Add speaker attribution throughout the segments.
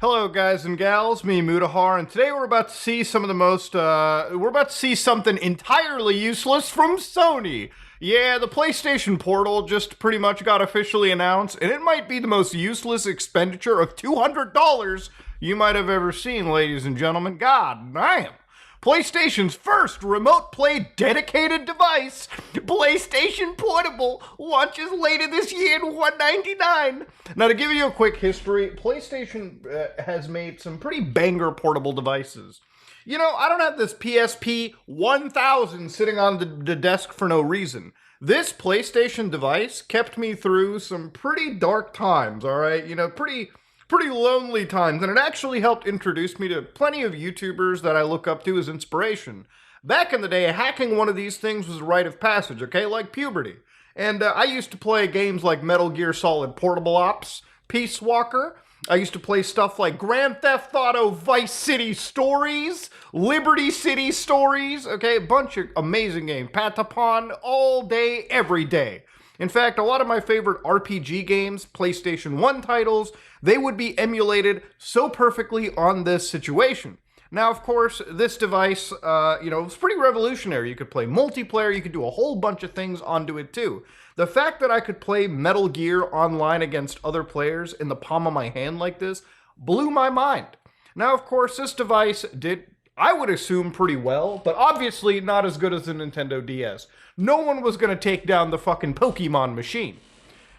Speaker 1: Hello guys and gals, me Mutahar, and today we're about to see something entirely useless from Sony. Yeah, the PlayStation Portal just pretty much got officially announced, and it might be the most useless expenditure of $200 you might have ever seen, ladies and gentlemen. God damn. PlayStation's first remote play dedicated device, PlayStation Portable, launches later this year in $199. Now, to give you a quick history, PlayStation has made some pretty banger portable devices. You know, I don't have this PSP 1000 sitting on the desk for no reason. This PlayStation device kept me through some pretty dark times, all right? You know, pretty lonely times, and it actually helped introduce me to plenty of YouTubers that I look up to as inspiration. Back in the day, hacking one of these things was a rite of passage, okay, like puberty. And I used to play games like Metal Gear Solid Portable Ops, Peace Walker. I used to play stuff like Grand Theft Auto Vice City Stories, Liberty City Stories, okay, a bunch of amazing games. Patapon, all day, every day. In fact, a lot of my favorite RPG games, PlayStation 1 titles, they would be emulated so perfectly on this situation. Now, of course, this device, it's pretty revolutionary. You could play multiplayer, you could do a whole bunch of things onto it too. The fact that I could play Metal Gear online against other players in the palm of my hand like this blew my mind. Now, of course, this device did, I would assume, pretty well, but obviously not as good as the Nintendo DS. No one was going to take down the fucking Pokemon machine.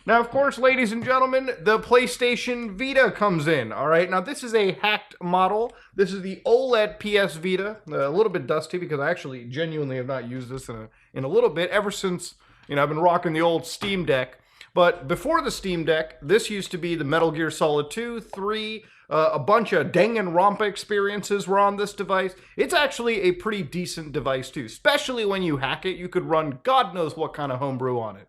Speaker 1: Now, of course, ladies and gentlemen, the PlayStation Vita comes in, all right? Now, this is a hacked model. This is the OLED PS Vita. A little bit dusty because I actually genuinely have not used this in a little bit, ever since, I've been rocking the old Steam Deck. But before the Steam Deck, this used to be the Metal Gear Solid 2, 3, a bunch of Danganronpa experiences were on this device. It's actually a pretty decent device too, especially when you hack it. You could run God knows what kind of homebrew on it.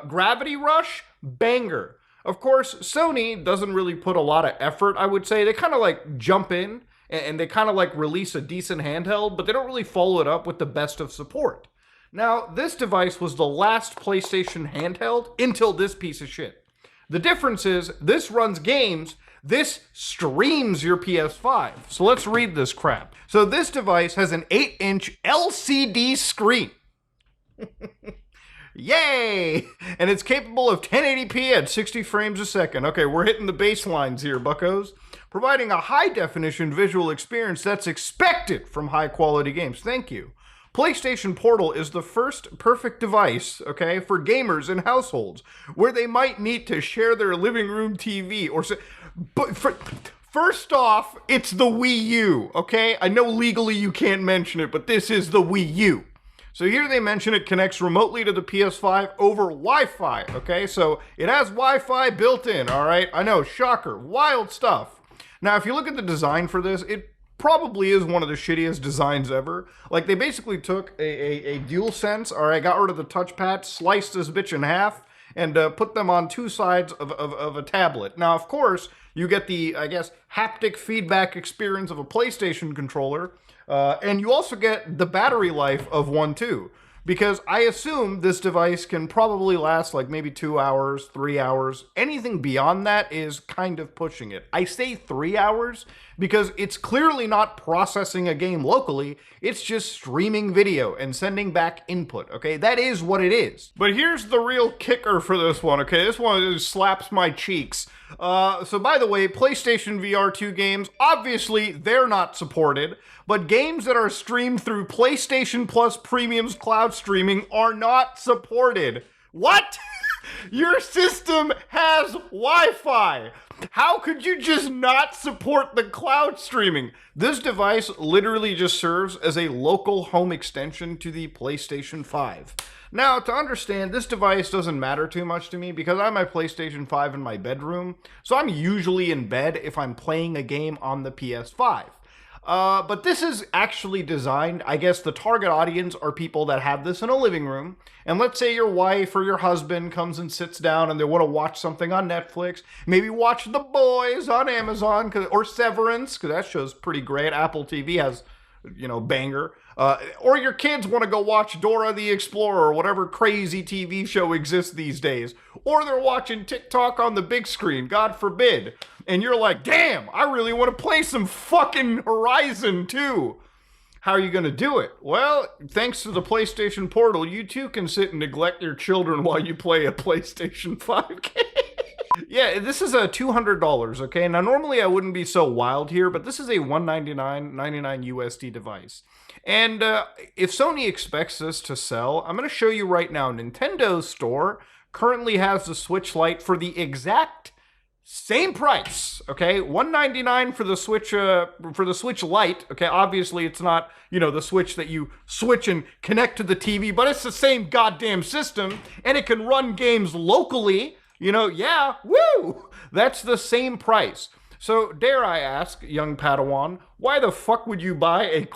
Speaker 1: Gravity Rush, banger. Of course, Sony doesn't really put a lot of effort, I would say. They kind of like jump in and they kind of like release a decent handheld, but they don't really follow it up with the best of support. Now, this device was the last PlayStation handheld until this piece of shit. The difference is this runs games. This streams your PS5. So let's read this crap. So this device has an 8-inch LCD screen. Yay! And it's capable of 1080p at 60 frames a second. Okay, we're hitting the baselines here, buccos. Providing a high-definition visual experience that's expected from high-quality games. Thank you. PlayStation Portal is the first perfect device, okay, for gamers and households where they might need to share their living room TV or... But first off, it's the Wii U, okay? I know legally you can't mention it, but this is the Wii U. So here they mention it connects remotely to the PS5 over Wi-Fi, okay? So it has Wi-Fi built in, all right? I know, shocker, wild stuff. Now, if you look at the design for this, it probably is one of the shittiest designs ever. Like, they basically took a DualSense, all right, got rid of the touchpad, sliced this bitch in half, and put them on two sides of a tablet. Now, of course, you get the, I guess, haptic feedback experience of a PlayStation controller, and you also get the battery life of one too. Because I assume this device can probably last like maybe 2 hours, 3 hours. Anything beyond that is kind of pushing it. I say 3 hours because it's clearly not processing a game locally. It's just streaming video and sending back input, okay? That is what it is. But here's the real kicker for this one, okay? This one just slaps my cheeks. So by the way, PlayStation VR 2 games, obviously they're not supported, but games that are streamed through PlayStation Plus Premium's cloud streaming are not supported. What? Your system has Wi-Fi. How could you just not support the cloud streaming? This device literally just serves as a local home extension to the PlayStation 5. Now, to understand, this device doesn't matter too much to me because I have my PlayStation 5 in my bedroom, so I'm usually in bed if I'm playing a game on the PS5. But this is actually designed, I guess the target audience are people that have this in a living room, and let's say your wife or your husband comes and sits down and they want to watch something on Netflix, maybe watch The Boys on Amazon, or Severance, because that show's pretty great. Apple TV has, banger. Or your kids want to go watch Dora the Explorer or whatever crazy TV show exists these days. Or they're watching TikTok on the big screen, God forbid. and you're like, damn, I really want to play some fucking Horizon 2. How are you going to do it? Well, thanks to the PlayStation Portal, you too can sit and neglect your children while you play a PlayStation 5 game. Yeah, this is a $200, okay? Now, normally I wouldn't be so wild here, but this is a $199.99 USD device. And if Sony expects this to sell, I'm going to show you right now, Nintendo's store currently has the Switch Lite for the exact same price, okay? $199 for the Switch Lite, okay? Obviously, it's not, the Switch that you switch and connect to the TV, but it's the same goddamn system, and it can run games locally. Yeah, woo! That's the same price. So, dare I ask, young Padawan, why the fuck would you buy a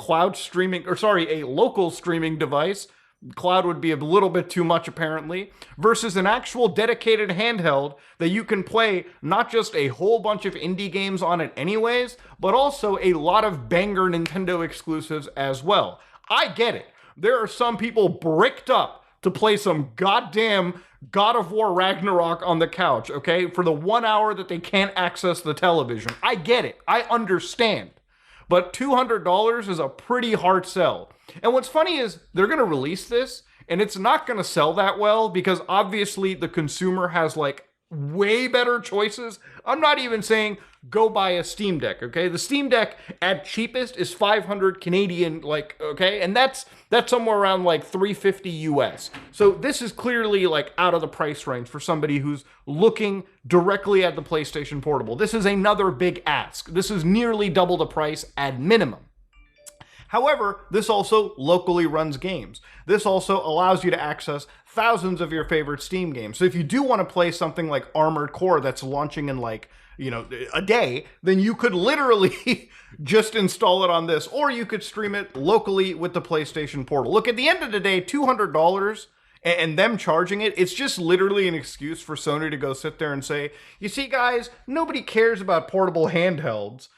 Speaker 1: local streaming device? Cloud would be a little bit too much, apparently, versus an actual dedicated handheld that you can play not just a whole bunch of indie games on it anyways, but also a lot of banger Nintendo exclusives as well. I get it. There are some people bricked up to play some goddamn God of War Ragnarok on the couch, okay? For the 1 hour that they can't access the television. I get it. I understand. But $200 is a pretty hard sell. And what's funny is they're going to release this, and it's not going to sell that well because obviously the consumer has like way better choices. I'm not even saying go buy a Steam Deck, okay? The Steam Deck at cheapest is 500 Canadian, okay? And that's somewhere around like 350 US. So this is clearly like out of the price range for somebody who's looking directly at the PlayStation Portable. This is another big ask. This is nearly double the price at minimum. However, this also locally runs games. This also allows you to access thousands of your favorite Steam games. So if you do want to play something like Armored Core that's launching in a day, then you could literally just install it on this, or you could stream it locally with the PlayStation Portal. Look, at the end of the day, $200 and them charging it, it's just literally an excuse for Sony to go sit there and say, you see guys, nobody cares about portable handhelds.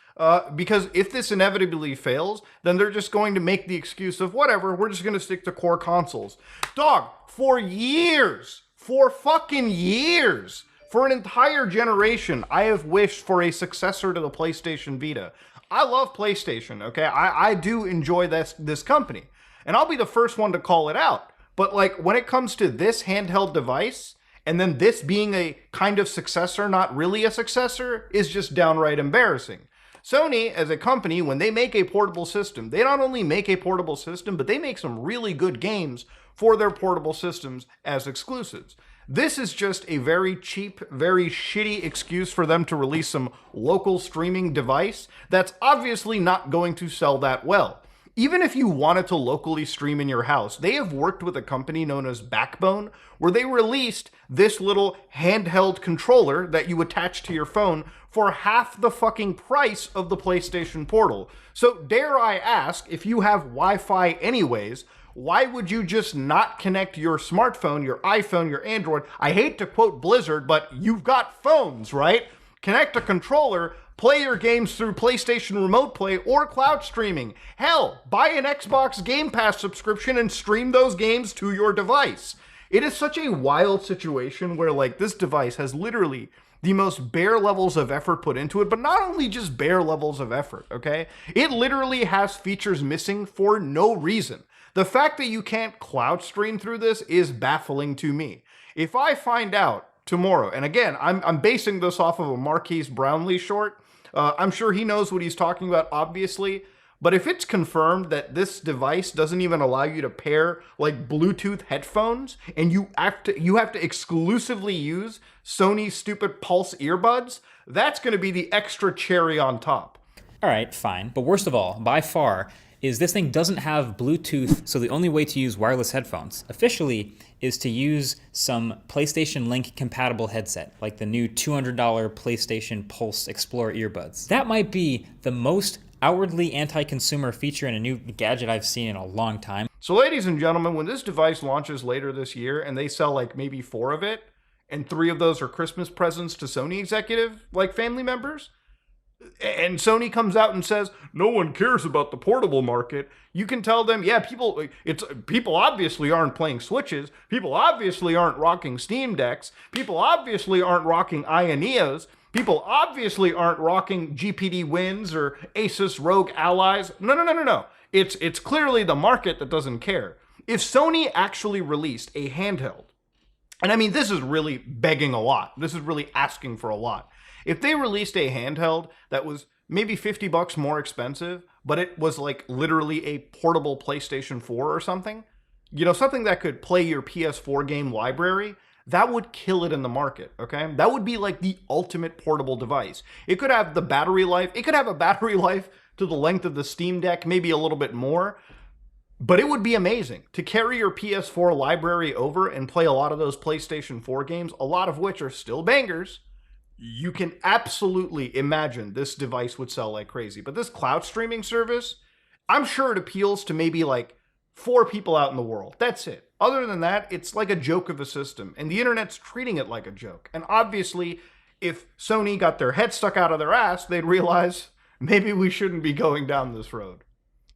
Speaker 1: Because if this inevitably fails, then they're just going to make the excuse of whatever, we're just going to stick to core consoles. Dog, for fucking years, for an entire generation, I have wished for a successor to the PlayStation Vita. I love PlayStation, okay? I do enjoy this company. And I'll be the first one to call it out. But when it comes to this handheld device, and then this being a kind of successor, not really a successor, is just downright embarrassing. Sony, as a company, when they make a portable system, they not only make a portable system, but they make some really good games for their portable systems as exclusives. This is just a very cheap, very shitty excuse for them to release some local streaming device that's obviously not going to sell that well. Even if you wanted to locally stream in your house, they have worked with a company known as Backbone, where they released this little handheld controller that you attach to your phone for half the fucking price of the PlayStation Portal. So dare I ask, if you have Wi-Fi anyways, why would you just not connect your smartphone, your iPhone, your Android? I hate to quote Blizzard, but you've got phones, right? Connect a controller, play your games through PlayStation Remote Play or cloud streaming. Hell, buy an Xbox Game Pass subscription and stream those games to your device. It is such a wild situation where this device has literally the most bare levels of effort put into it, but not only just bare levels of effort, okay? It literally has features missing for no reason. The fact that you can't cloud stream through this is baffling to me. If I find out tomorrow, and again, I'm basing this off of a Marquise Brownlee short, I'm sure he knows what he's talking about, obviously. But if it's confirmed that this device doesn't even allow you to pair Bluetooth headphones, and you have to exclusively use Sony's stupid Pulse earbuds, that's going to be the extra cherry on top.
Speaker 2: All right, fine. But worst of all, by far, is this thing doesn't have Bluetooth, so the only way to use wireless headphones officially is to use some PlayStation Link compatible headset, like the new $200 PlayStation Pulse Explorer earbuds. That might be the most outwardly anti-consumer feature in a new gadget I've seen in a long time.
Speaker 1: So ladies and gentlemen, when this device launches later this year and they sell maybe 4 of it, and 3 of those are Christmas presents to Sony executive, family members, and Sony comes out and says, no one cares about the portable market, you can tell them, yeah, people obviously aren't playing Switches, people obviously aren't rocking Steam Decks, people obviously aren't rocking Ioneos, People obviously aren't rocking GPD Wins or Asus ROG Allies. No. It's clearly the market that doesn't care. If Sony actually released a handheld, and I mean, this is really begging a lot. This is really asking for a lot. If they released a handheld that was maybe $50 more expensive, but it was like literally a portable PlayStation 4 or something, something that could play your PS4 game library, that would kill it in the market, okay? That would be like the ultimate portable device. It could have the battery life. It could have a battery life to the length of the Steam Deck, maybe a little bit more. But it would be amazing to carry your PS4 library over and play a lot of those PlayStation 4 games, a lot of which are still bangers. You can absolutely imagine this device would sell like crazy. But this cloud streaming service, I'm sure it appeals to maybe like 4 people out in the world. That's it. Other than that, it's like a joke of a system, and the internet's treating it like a joke. And obviously, if Sony got their head stuck out of their ass, they'd realize maybe we shouldn't be going down this road.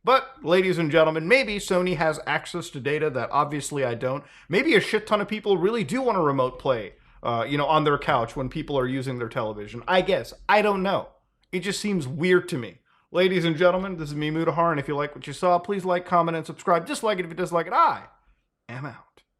Speaker 1: But, ladies and gentlemen, maybe Sony has access to data that obviously I don't. Maybe a shit ton of people really do want to remote play, on their couch when people are using their television. I guess. I don't know. It just seems weird to me. Ladies and gentlemen, this is me, Mutahar, and if you like what you saw, please like, comment, and subscribe. Dislike it if you dislike it. I am out.